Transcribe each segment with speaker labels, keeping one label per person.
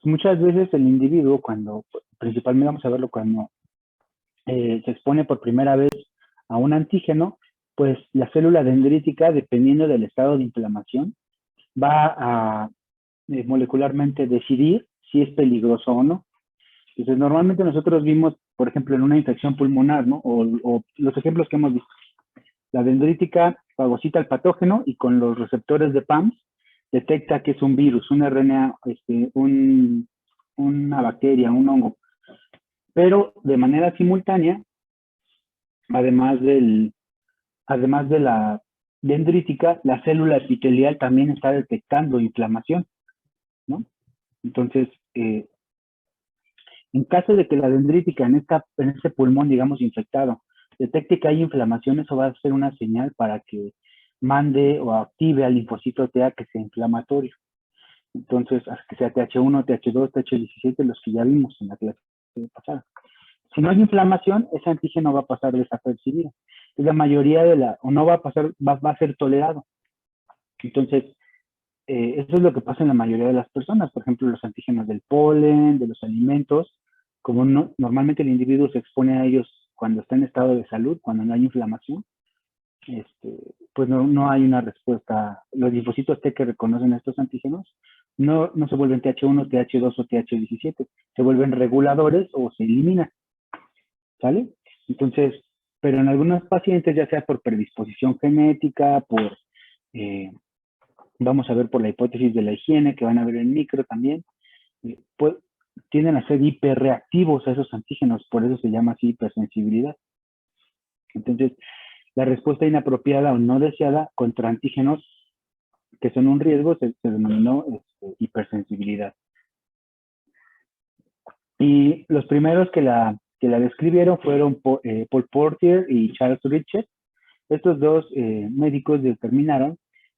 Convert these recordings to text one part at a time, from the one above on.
Speaker 1: Muchas veces el individuo, principalmente vamos a verlo cuando se expone por primera vez a un antígeno, pues la célula dendrítica, dependiendo del estado de inflamación, va a molecularmente decidir si es peligroso o no. Entonces, normalmente nosotros vimos, por ejemplo, en una infección pulmonar, ¿no? O los ejemplos que hemos visto. La dendrítica fagocita el patógeno y con los receptores de PAMS detecta que es un virus, un RNA, una bacteria, un hongo. Pero de manera simultánea, además de la dendrítica, la célula epitelial también está detectando inflamación, ¿no? Entonces, en caso de que la dendrítica en este pulmón, digamos, infectado, detecte que hay inflamación, eso va a ser una señal para que mande o active al linfocito T que sea inflamatorio. Entonces, que sea TH1, TH2, TH17, los que ya vimos en la clase pasada. Si no hay inflamación, ese antígeno va a pasar desapercibido. La mayoría o no va a pasar, va a ser tolerado. Entonces, eso es lo que pasa en la mayoría de las personas. Por ejemplo, los antígenos del polen, de los alimentos, como normalmente el individuo se expone a ellos cuando está en estado de salud, cuando no hay inflamación, pues no hay una respuesta. Los linfocitos T que reconocen estos antígenos no se vuelven TH1, TH2 o TH17, se vuelven reguladores o se eliminan, ¿sale? Entonces, pero en algunos pacientes, ya sea por predisposición genética, vamos a ver por la hipótesis de la higiene, que van a ver en micro también, pues tienden a ser hiperreactivos a esos antígenos, por eso se llama así hipersensibilidad. Entonces, la respuesta inapropiada o no deseada contra antígenos que son un riesgo se denominó hipersensibilidad. Y los primeros que la describieron fueron Paul Portier y Charles Richet. Estos dos médicos determinaron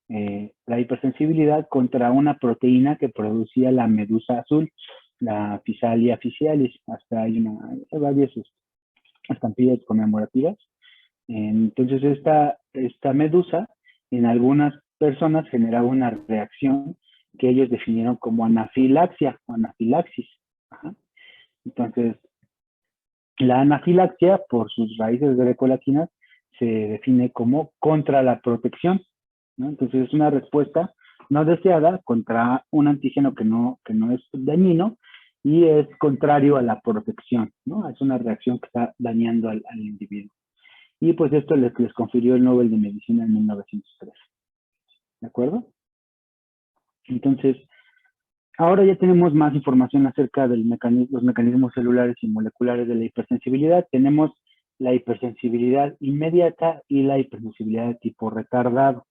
Speaker 1: la hipersensibilidad contra una proteína que producía la medusa azul, la Physalia officialis. Hasta hay varias estampillas conmemorativas. Entonces, esta medusa en algunas personas generaba una reacción que ellos definieron como anafilaxia o anafilaxis. Ajá. Entonces, la anafilaxia, por sus raíces grecolatinas, se define como contra la protección, ¿no? Entonces, es una respuesta no deseada contra un antígeno que no es dañino y es contrario a la protección, ¿no? Es una reacción que está dañando al individuo. Y pues esto les confirió el Nobel de Medicina en 1903. ¿De acuerdo? Entonces, ahora ya tenemos más información acerca de los mecanismos celulares y moleculares de la hipersensibilidad. Tenemos la hipersensibilidad inmediata y la hipersensibilidad de tipo retardado.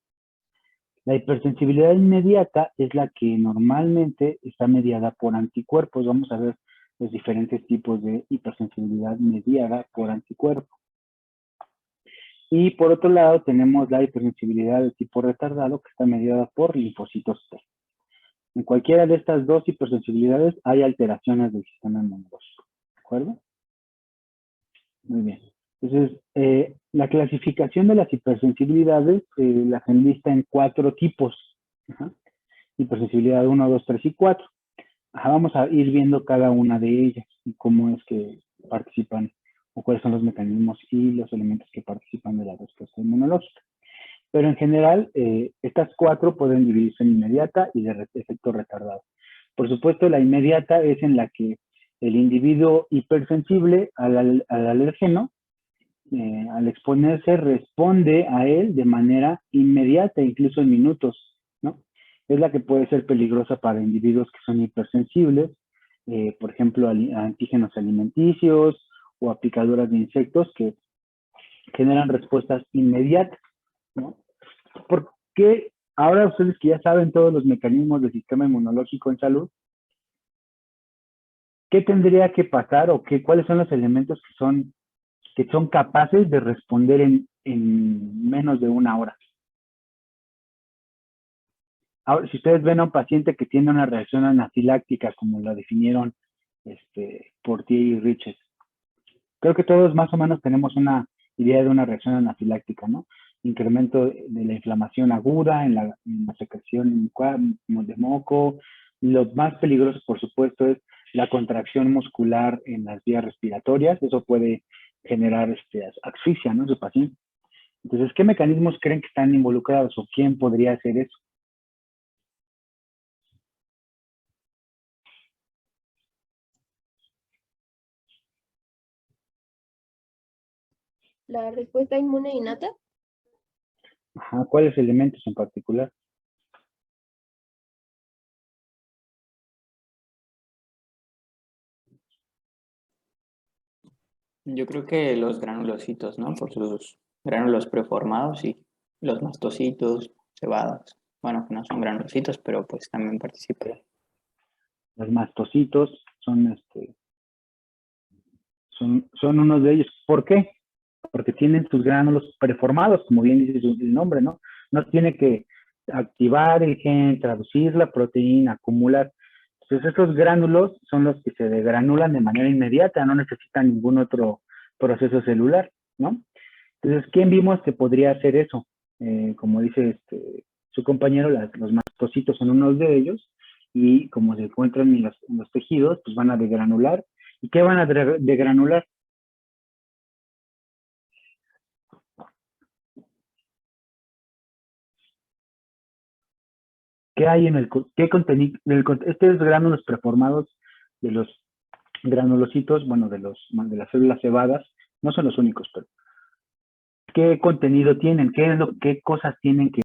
Speaker 1: La hipersensibilidad inmediata es la que normalmente está mediada por anticuerpos. Vamos a ver los diferentes tipos de hipersensibilidad mediada por anticuerpos. Y por otro lado tenemos la hipersensibilidad de tipo retardado que está mediada por linfocitos T. En cualquiera de estas dos hipersensibilidades hay alteraciones del sistema inmunológico. ¿De acuerdo? Muy bien. Entonces, la clasificación de las hipersensibilidades las enlista en 4 tipos. Ajá. Hipersensibilidad 1, 2, 3 y 4. Ajá, vamos a ir viendo cada una de ellas y cómo es que participan o cuáles son los mecanismos y los elementos que participan de la respuesta inmunológica. Pero en general, estas 4 pueden dividirse en inmediata y de efecto retardado. Por supuesto, la inmediata es en la que el individuo hipersensible al alérgeno, al exponerse, responde a él de manera inmediata, incluso en minutos, ¿no? Es la que puede ser peligrosa para individuos que son hipersensibles, por ejemplo, a antígenos alimenticios o a picaduras de insectos que generan respuestas inmediatas, ¿no? Porque ahora ustedes que ya saben todos los mecanismos del sistema inmunológico en salud, ¿qué tendría que pasar o cuáles son los elementos que son capaces de responder en menos de una hora? Ahora, si ustedes ven a un paciente que tiene una reacción anafiláctica, como la definieron Portier y Richet, creo que todos más o menos tenemos una idea de una reacción anafiláctica, ¿no? Incremento de la inflamación aguda en la secreción de moco, Lo más peligroso, por supuesto, es la contracción muscular en las vías respiratorias. Eso puede generar asfixia, ¿no?, en su paciente. Entonces, ¿qué mecanismos creen que están involucrados o quién podría hacer eso?
Speaker 2: La respuesta inmune innata.
Speaker 1: Ajá, ¿cuáles elementos en particular?
Speaker 3: Yo creo que los granulocitos, ¿no? Por sus gránulos preformados y los mastocitos, cebadas. Bueno, que no son granulocitos, pero pues también participan.
Speaker 1: Los mastocitos son unos de ellos. ¿Por qué? Porque tienen sus gránulos preformados, como bien dice el nombre, ¿no? No tiene que activar el gen, traducir la proteína, acumular. Entonces, esos gránulos son los que se degranulan de manera inmediata, no necesitan ningún otro proceso celular, ¿no? Entonces, ¿quién vimos que podría hacer eso? Como dice su compañero, los mastocitos son unos de ellos, y como se encuentran en los tejidos, pues van a degranular. ¿Y qué van a degranular? ¿Qué hay en qué contenido? Estos gránulos preformados de los granulocitos, bueno, de las células cebadas, no son los únicos, pero ¿qué contenido tienen? ¿Qué cosas tienen que